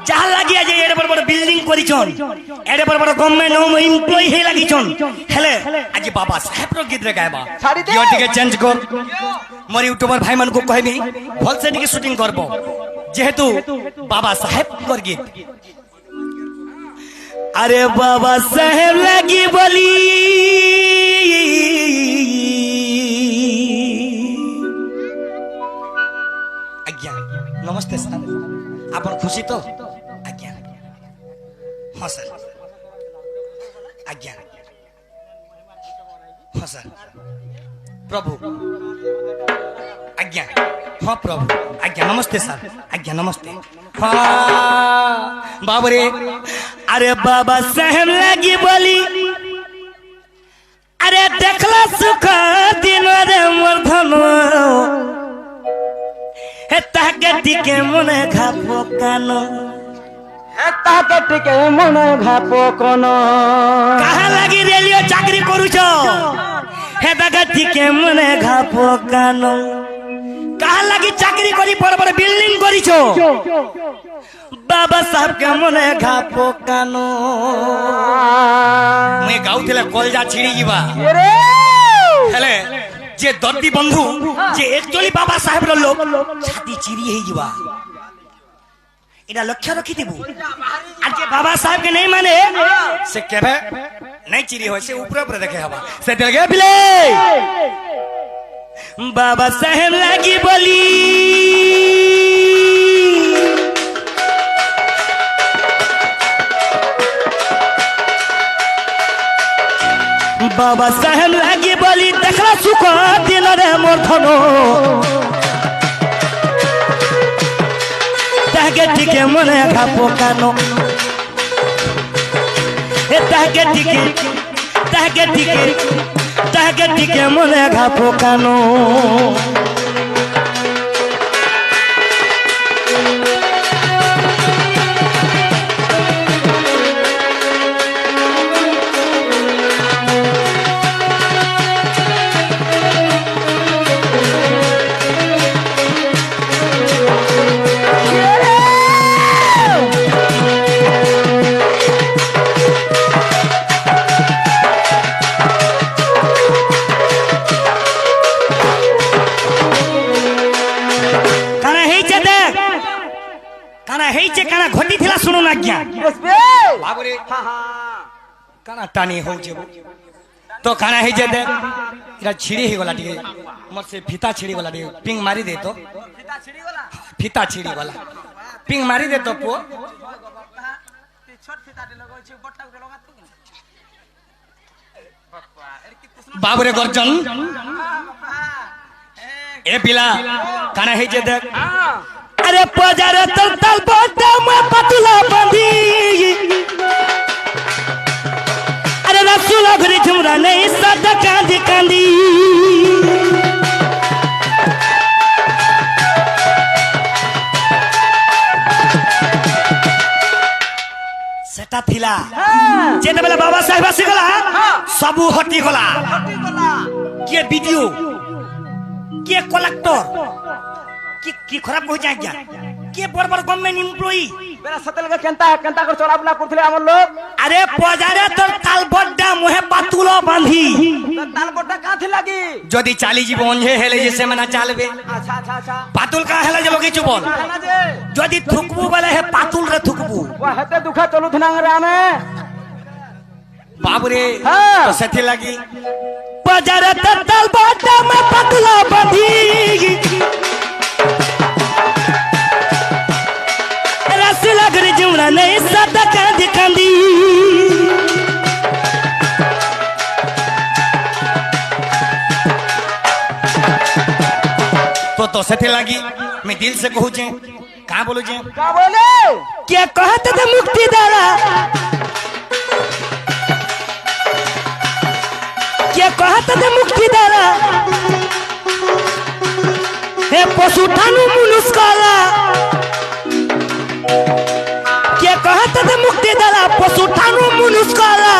যাহা লাগিয়া যে এড়ে বড় বড় বিল্ডিং করিছন এড়ে বড় বড় গভর্নমেন্ট এমপ্লয়ি হে লাগিছন হেলে আজ বাবা সাহেব র গীত রে গায়বা ইও টিকে চেঞ্জ কর মোর ইউটিউবার ভাই মান কো কইবি ভলসে টিকে শুটিং করব যেহেতু বাবা সাহেব কর গীত আরে বাবা সাহেব লাগি বলি আজ্ঞা নমস্তে স্যার আপন খুশি তো আজ্ঞা হ্যাঁ স্যার আজ্ঞা হ্যাঁ স্যার প্রভু আজ্ঞা हाँ प्रभु आज्ञा नमस्ते सर आज्ञा नमस्ते हाँ बाबरे अरे बाबा साहेब लगी बोली अरे देखला सुख दिन रे मर्धन हे ताके टिके मने घापो कानो हे ताके टिके मने घापो कोनो कहा लगी रेलियो चाकरी करूछो हे ताके टिके मने घापो कानो कहा लगी चाकरी करी बड़ बड़ बिल्डिंग करिछो बाबा साहब के मने घापो कानो मैं गाउथिले कलजा छिड़ी जीवा हेले जे दर्दी बंधु जे एक्चुअली बाबा साहेब रो लोग छाती चिरी हे जीवा इडा लक्ष्य रखी दिबु आज जे बाबा साहेब के नहीं माने से केबे नहीं चिरी होय से ऊपर ऊपर देखे हवा से दिल गया बिले बाबा साहेब लगी बोली बाबा साहेब लगी बोली देखला सुख दिन रे मोर धनो ताके टिके मने घापो कानो ए ताके टिके मने घापो कानो काना घटी थिला सुनो ना आज्ञा बाबरे हां हां काना टानी हो जेबो तो काना हे जे दे इरा छिड़ी हे गला टिके मोर से फीता छिड़ी गला टिके पिंग मारी दे तो फीता छिड़ी गला पिंग मारी दे तो पो छोट फीता दे लगो छी बट्टा के लगा तू बाबरे गर्जन ए पिला काना हे जे दे अरे पजारे तल तल बोटा में पतला बंधी अरे रसूला घरी झुमरा नहीं सदा कांदी कांदी सेटा थिला जेते बेला बाबा साहेब आसी गला सबु हटी गला के वीडियो के कलेक्टर की खराब हो जाए क्या के बड़ बड़ गवर्नमेंट एम्प्लॉई बेरा सतल के केंता कर चला अपना करथले हमर लोग अरे पजारे तो तालबड्डा मुहे पातुलो बांधी तालबड्डा का थी लगी जदी चाली जीव ओंझे हेले जैसे मना चालबे अच्छा अच्छा अच्छा पातुल का हेले जे लोगी चुबल जदी थुकबू वाले है पातुल रे थुकबू वा हते दुखा चलू थनांगरा में बाबू रे हां तो सेथि लगी पजारे तो तालबड्डा में पातुलो बांधी रसूला घरी जुमरा नहीं सदा कांदी कांदी तो सेथे लगी मैं दिल से कहूँ जे कहाँ बोलू जे का बोले क्या कहते थे मुक्ति दारा क्या कहते थे मुक्ति दारा हे पशु ठानु मुनुस्काला क्या कहते थे मुक्ति दारा पशु ठानु मुनुस्काला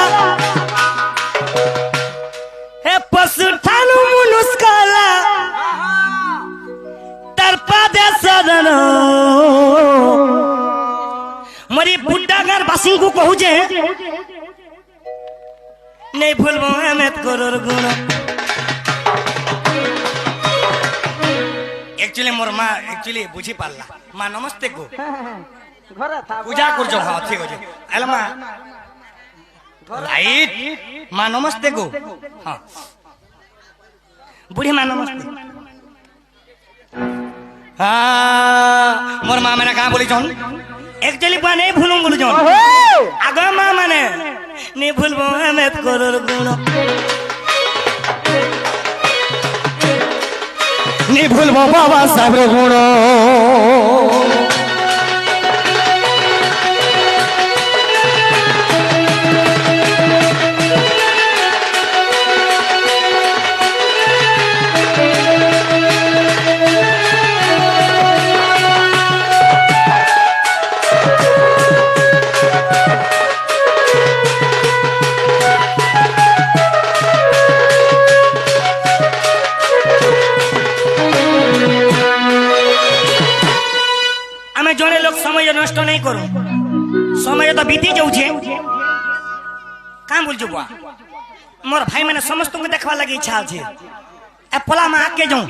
हे पशु ठानु मुनुस्काला तरपा दे सदन मोरी बुड्ढा घर बासी को कहू जे नहीं भूलबो अमित करोर गुण एक्चुअली मोर माँ एक्चुअली बुझी पारला माँ नमस्ते को घरे था पूजा कर जो हाँ ठीक हो जे एला माँ राइट माँ नमस्ते को हाँ बुढ़ी माँ नमस्ते हाँ मोर माँ मैंने कहाँ बोली जाऊँ एक्चुअली बुआ नहीं भूलूं बोलू जाऊँ आगे माँ मैंने नहीं भूलबो अमित करोर गुण नहीं भूलबो बाबा साहब रे गुण जड़े लोग समय नष्ट नहीं करू समय तो बीती जाऊ कहाँ बोल बुआ मोर भाई मैंने समस्त को देखवा लगी इच्छा अच्छे पला में आगे जाऊं